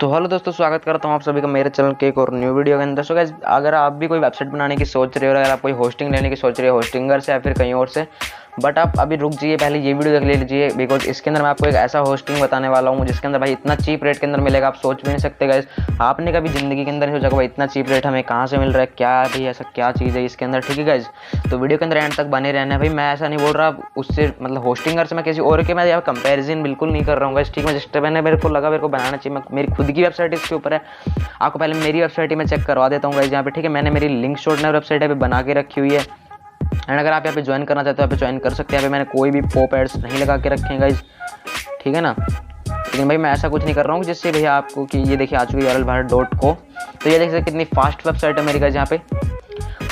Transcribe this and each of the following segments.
तो हेलो दोस्तों, स्वागत करता हूँ आप सभी का मेरे चैनल के एक और न्यू वीडियो के अंदर। दोस्तों गाइस, अगर आप भी कोई वेबसाइट बनाने की सोच रहे हो, अगर आप कोई होस्टिंग लेने की सोच रहे हो होस्टिंगर से या फिर कहीं और से, बट आप अभी रुक जाइए, पहले ये वीडियो देख लीजिए, बिकॉज इसके अंदर मैं आपको एक ऐसा होस्टिंग बताने वाला हूँ जिसके अंदर भाई इतना चीप रेट के अंदर मिलेगा, आप सोच भी नहीं सकते गाइस। आपने कभी जिंदगी के अंदर नहीं सोचा भाई इतना चीप रेट हमें कहाँ से मिल रहा है, क्या है भाई, ऐसा क्या चीज़ है इसके अंदर। ठीक है गाइस, तो वीडियो के अंदर एंड तक बने रहना है भाई। मैं ऐसा नहीं बोल रहा उससे, मतलब होस्टिंगर से मैं किसी और के मैं यहाँ कंपेरिजन बिल्कुल नहीं कर रहा हूँ गाइस। ठीक है, जस्ट मैंने मेरे को लगा मेरे को बनाना चाहिए, मेरी खुद की वेबसाइट इसके ऊपर है। आपको पहले मेरी वेबसाइट ही मैं चेक करवा देता हूँ गाइस यहाँ पे। ठीक है, मैंने मेरी लिंक शॉर्टनर वेबसाइट है बना के रखी हुई है, एंड अगर आप यहाँ पे ज्वाइन करना चाहते हो यहाँ पे ज्वाइन कर सकते हैं। यहाँ पे मैंने कोई भी पॉप एड्स नहीं लगा के रखे हैं गाइस, ठीक है ना। लेकिन भाई मैं ऐसा कुछ नहीं कर रहा हूँ जिससे भैया आपको कि ये देखिए आ चुकी है भारत.co। तो ये देख सकते कितनी फास्ट वेबसाइट है मेरी गाइस यहाँ पे।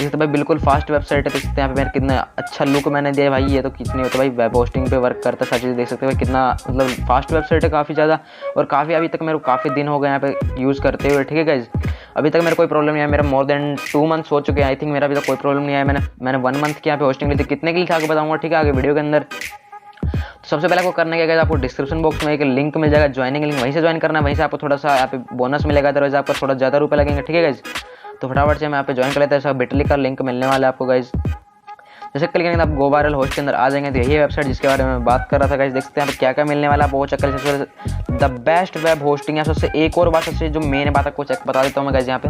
तो भाई बिल्कुल फास्ट वेबसाइट है, देख सकते हैं यहाँ पे मैंने कितना अच्छा लुक मैंने दिया भाई। ये तो कितनी होता है भाई, वेब होस्टिंग पे वर्क करता है सारी चीज़, देख सकते हैं भाई कितना मतलब फास्ट वेबसाइट है काफ़ी ज़्यादा। और काफ़ी अभी तक मेरे को काफ़ी दिन हो गए यहाँ पे यूज़ करते हुए। ठीक है गाइस, अभी तक मेरा कोई प्रॉब्लम नहीं है, मेरा मोर देन 2 मंथ्स हो चुके हैं आई थिंक, मेरा अभी तक कोई प्रॉब्लम नहीं है। मैंने 1 मंथ की यहाँ पे होस्टिंग ली थी, कितने की ली थी आगे बताऊँगा, ठीक है, आगे वीडियो के अंदर। तो सबसे पहले आपको करना क्या है, आपको डिस्क्रिप्शन बॉक्स में एक लिंक मिल जाएगा, ज्वाइनिंग लिंक, वहीं से ज्वाइन करना है, वहीं से आपको थोड़ा सा यहाँ पे बोनस मिलेगा, अदरवाइज आपको थोड़ा ज़्यादा रुपये लगेंगे। ठीक है गाइस, तो फटाफट से मैं यहाँ पे ज्वाइन कर लेता है, बिटली का लिंक मिलने वाला है आपको गाइस। जैसे क्लिक करेंगे आप गो वायरल होस्ट के अंदर आ जाएंगे। तो यही वेबसाइट जिसके बारे में मैं बात कर रहा था गाइस, देखते हैं यहाँ पे क्या क्या मिलने वाला है आपको, वो चेक कर सकते। द बेस्ट वेब होस्टिंग है। सबसे एक और बात, सबसे जो मेन बात आपको चेक बता देता हूँ मैं गाइस, यहाँ पे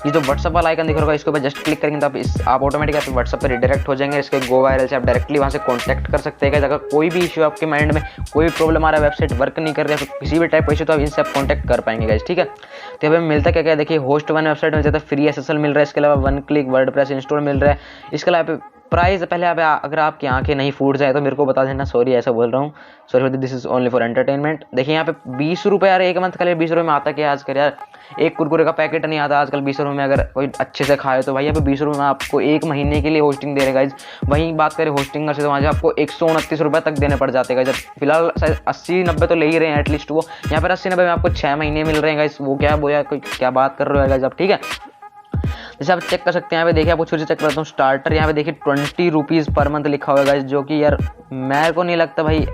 ये जो व्हाट्सअप वाला आइकन दिख रहा है इसके ऊपर जस्ट क्लिक करेंगे तो आप ऑटोमेटिक आप व्हाट्सअप पे रिडायरेक्ट हो जाएंगे। इसके गो वायरल से आप डायरेक्टली वहाँ से कॉन्टैक्ट कर सकते हैं। अगर कोई भी इशू आपके माइंड में, कोई प्रॉब्लम आ रहा है, वेबसाइट वर्क नहीं कर रही है, किसी भी टाइप का इशू, तो आप इनसे आप कॉन्टैक्ट कर पाएंगे गाइस। ठीक है, तो यहाँ पे मिलता क्या क्या, देखिए होस्ट वन वेबसाइट मिल जाता है, फ्री SSL मिल रहा है, इसके अलावा 1 क्लिक वर्डप्रेस इंस्टॉल मिल रहा है। इसके अलावा प्राइस पहले आप, अगर आपकी आंखें नहीं फूट जाए तो मेरे को बता देना, सॉरी ऐसा बोल रहा हूँ, sorry this is only for entertainment. देखिए यहाँ पे 20 रुपये यार, एक मंथ के लिए 20 रुपये में आता क्या आजकल यार, एक कुरकुरे का पैकेट नहीं आता आजकल 20 रुपये में, अगर कोई अच्छे से खाए तो भाई यहाँ पे 20 रुपये में आपको 1 महीने के लिए होस्टिंग दे रहे गाइज। वहीं बात करें होस्टिंगर से तो वहाँ से आपको 129 रुपये तक देने पड़ जाते हैं गाइज। फिलहाल 80-90 तो ले ही रहे हैं एटलीस्ट, वो यहाँ पर 80-90 में आपको 6 महीने मिल रहे हैं गाइज। वो क्या बोया, कोई क्या बात कर रहे हो गाइज आप, ठीक है। जैसे आप चेक कर सकते हैं यहाँ पे, देखिए आपको छोटे चेक करता हूँ स्टार्टर, यहाँ पे देखिए 20 रुपीज़ पर मंथ लिखा हुआ है गाइज, जो कि यार मेरे को नहीं लगता भाई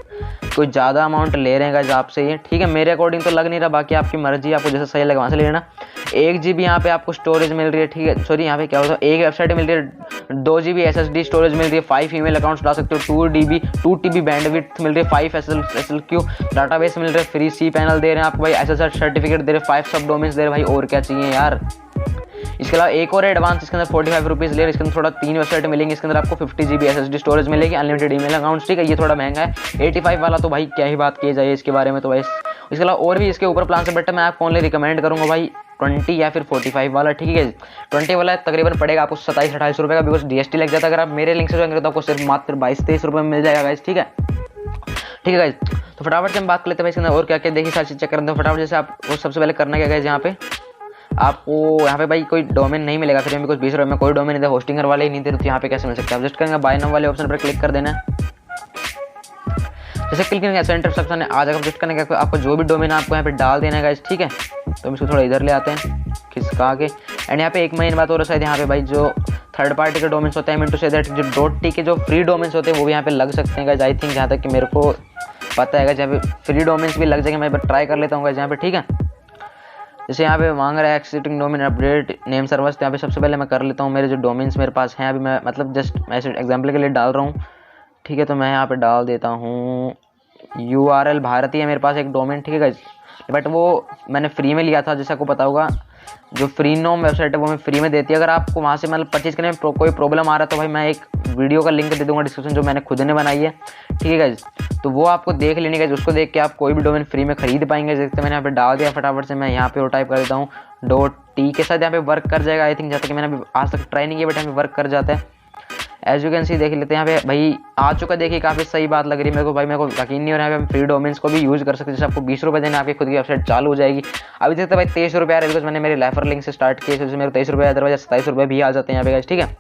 कोई ज़्यादा अमाउंट ले रहे हैं गाइज आपसे ये। ठीक है, मेरे अकॉर्डिंग तो लग नहीं रहा, बाकी आपकी मर्जी, आपको जैसा सही लगे वहाँ से ले लेना। 1 GB यहाँ पे आपको स्टोरेज मिल रही है, ठीक है, सॉरी यहाँ पे क्या होता है, एक वेबसाइट मिल रही है, 2 GB SSD स्टोरेज मिल रही है, 5 ईमेल अकाउंट्स ला सकते हो, 2 TB बैंडविड्थ मिल रही है, 5 SLQ डाटाबेस मिल रहा है, फ्री cPanel दे रहे हैं आपको भाई, SSL सर्टिफिकेट दे रहे हैं, 5 सब डोमेन्स दे रहे हैं भाई, और क्या चाहिए यार। इसके अलावा एक और एडवांस इसके अंदर 45 रुपीज़ ले रहे हैं, इसके अंदर थोड़ा 3 वेबसाइट मिलेंगी, इसके अंदर आपको 50 GB SSD स्टोरेज मिलेगी, अनलिमिटेड ईमेल अकाउंट्स। ठीक है, ये थोड़ा महंगा है, 85 वाला तो भाई क्या ही बात की जाए इसके बारे में तो भाई। इसके अलावा और भी इसके ऊपर प्लान से बेटर मैं आपको ओनली रिकमेंड करूँगा भाई 20 या फिर 45 वाला। ठीक है, 20 वाला तकरीबन पड़ेगा आपको 27-28 रुपये का, बिकॉज DST लग जाता है। अगर आप मेरे लिंक से ज्वाइन करें तो आपको सिर्फ मात्र 22-23 रुपये में मिल जाएगा गाइस। ठीक है, ठीक है गाइस, तो फटाफट से हम बात कर लेते हैं भाई इसके अंदर और क्या क्या, देखिए सारी चीज़ चेक करते हैं फटाफट। जैसे आपको सबसे पहले करना क्या गाइस, यहाँ पे आपको यहाँ पे भाई कोई डोमेन नहीं मिलेगा फिर भी, कुछ 20 रुपये में कोई डोमेन नहीं था, होस्टिंगर वाले ही नहीं थे, तो यहाँ पे कैसे मिल सकता है। आप जस्ट करेंगे बाय नाउ वाले ऑप्शन पर क्लिक कर देना है। जैसे क्लिक करेंगे सेंटर सेक्शन आ जाएगा, जस्ट करने का आपको जो भी डोमेन आपको यहाँ पे डाल देना है गाइस। ठीक है, तो हम इसको थोड़ा इधर ले आते हैं खिसका के, एंड यहाँ पे एक मेन बात और शायद यहाँ पे भाई जो थर्ड पार्टी के डोमेन्स होते हैं, मिनटू से दैट जो .t के जो फ्री डोमेन्स होते हैं वो भी यहाँ पे लग सकते हैं गाइस। आई थिंक जहाँ तक कि मेरे को पता है जहाँ पे फ्री डोमेन्स भी लग जाएंगे, मैं ट्राई कर लेता हूँ गाइस यहाँ पे। ठीक है, जैसे यहाँ पे मांग रहा है existing domain update name servers, तो यहाँ पे सबसे पहले मैं कर लेता हूँ, मेरे जो डोमेन्स मेरे पास हैं अभी, मैं मतलब जस्ट मैं एग्जाम्पल के लिए डाल रहा हूँ। ठीक है, तो मैं यहाँ पे डाल देता हूँ URL भारती है मेरे पास एक डोमेन। ठीक है गाइस, बट वो मैंने फ्री में लिया था, जैसे आपको पता होगा जो फ्री नोम वेबसाइट है वो मैं फ्री में देती है। अगर आपको वहाँ से मतलब परचेज करने में कोई प्रॉब्लम आ रहा है तो भाई मैं एक वीडियो का लिंक दे दूँगा डिस्क्रिप्शन, जो मैंने खुद ने बनाई है। ठीक है गाइस, तो वो आपको देख लेनी गाइस, उसको देख के आप कोई भी डोमेन फ्री में खरीद पाएंगे। देखते मैंने यहाँ पे डाल दिया, फटाफट से मैं यहाँ पे और टाइप कर देता हूँ .t के साथ, यहाँ पे वर्क कर जाएगा आई थिंक, जहाँ तक मैंने अभी आज तक ट्राई नहीं किया बट यहाँ पे वर्क कर जाता है। एज यू कैन सी देख लेते हैं यहाँ पे भाई आ चुका, देखिए काफ़ी सही बात लग रही है मेरे को भाई, मेरे को यकीन नहीं हो रहा है। यहाँ पे फ्री डोमेन्स को भी यूज़ कर सकते हैं, जैसे आपको 20 रुपये देना, आपकी खुद की वेबसाइट चालू हो जाएगी। अभी देखते भाई 23 रुपये आ रहे हैं, बिकॉज मैंने मेरे रेफर लिंक से स्टार्ट किया, जैसे मेरे 23 रुपये, अदरवाइज 27 रुपये भी आ जाते हैं यहाँ पे गाइस। ठीक है,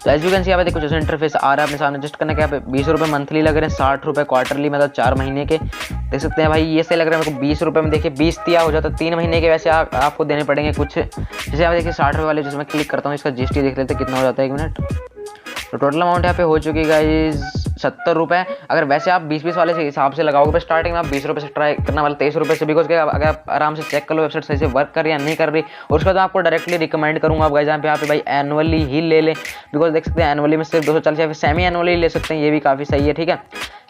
तो एज यू कैन सी यहाँ पे देखो जैसे इंटरफेस आ रहा है अपने सामने, जस्ट करने के यहाँ पे 20 रुपये मंथली लग रहे हैं, 60 रुपये क्वार्टरली, मतलब 4 महीने के। देख सकते हैं भाई ये सही लग रहा है मेरे को 20 रुपये में, देखिए 20 दिया हो जाता है 3 महीने के, वैसे आपको देने पड़ेंगे कुछ। जैसे यहाँ पे देखिए 60 रुपये वाले, जैसे मैं क्लिक करता हूँ इसका GST देख लेते हैं कितना हो जाता है, 1 मिनट। तो टोटल अमाउंट यहाँ पे हो चुकी है गाइज ₹70। अगर वैसे आप 20-20 वाले से हिसाब से लगाओगे, स्टार्टिंग में आप ₹20 से ट्राई करने वाले ₹23 से, बिकॉज अगर आप आराम से चेक कर लो वेबसाइट सही से वर्क कर रही है या नहीं कर रही। और उसके बाद आपको डायरेक्टली रिकमेंड करूँगा आप गाइस यहाँ पे भाई एनुअली ही ले लें, बिकॉज देख सकते हैं एनुअली में सिर्फ 240 या फिर सेमी एनुअली ले सकते हैं, ये भी काफ़ी सही है। ठीक है,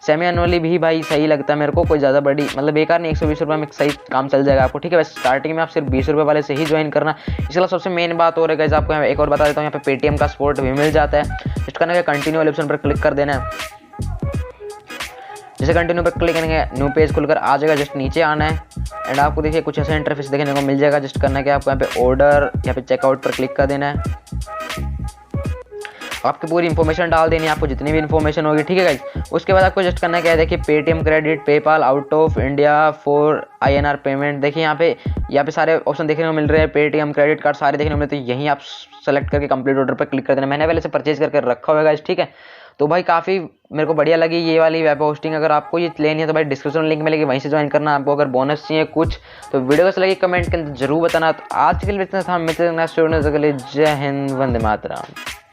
सेमी एनुअली भी भाई सही लगता है मेरे को, कोई ज़्यादा बड़ी मतलब बेकार नहीं, ₹120 में सही काम चल जाएगा आपको। ठीक है, वैसे स्टार्टिंग में आप सिर्फ ₹20 वाले से ही ज्वाइन करना। इसके अलावा सबसे मेन बात और है गाइस, आपको यहाँ एक और बता देता हूँ, यहाँ पे पेटीएम का सपोर्ट भी मिल जाता है। जस्ट करना है कंटिन्यू वाले ऑप्शन पर क्लिक कर देना है। जैसे कंटिन्यू पर क्लिक करेंगे न्यू पेज खुलकर आ जाएगा, जस्ट नीचे आना है एंड आपको देखिए कुछ ऐसा इंटरफेस देखने को मिल जाएगा। जस्ट करना है कि आपको यहाँ पे ऑर्डर यहाँ पे चेकआउट पर क्लिक कर देना है। आपकी पूरी इन्फॉर्मेशन डाल देनी है, आपको जितनी भी इन्फॉर्मेशन होगी। ठीक है गाइस, उसके बाद आपको जस्ट करना है क्या है, देखिए Paytm credit, PayPal, out of India for INR payment. देखिए यहाँ पे सारे ऑप्शन देखने को मिल रहे हैं, पेटीएम क्रेडिट कार्ड सारे देखने को मिलते हैं। यहीं आप सेलेक्ट करके कंप्लीट ऑर्डर पर क्लिक कर देना। मैंने पहले से परचेज करके रखा हुआ है गाइस। ठीक है, तो भाई काफ़ी मेरे को बढ़िया लगी ये वाली वेब होस्टिंग। अगर आपको ये लेनी है तो भाई डिस्क्रिप्शन लिंक मिलेगी, वहीं से ज्वाइन करना। आपको अगर बोनस चाहिए कुछ तो वीडियो कैसे लगी कमेंट के अंदर जरूर बताना। तो आज के लिए इतना था, मिलते हैं नेक्स्ट वीडियो में। जय हिंद, वंदे मातरम।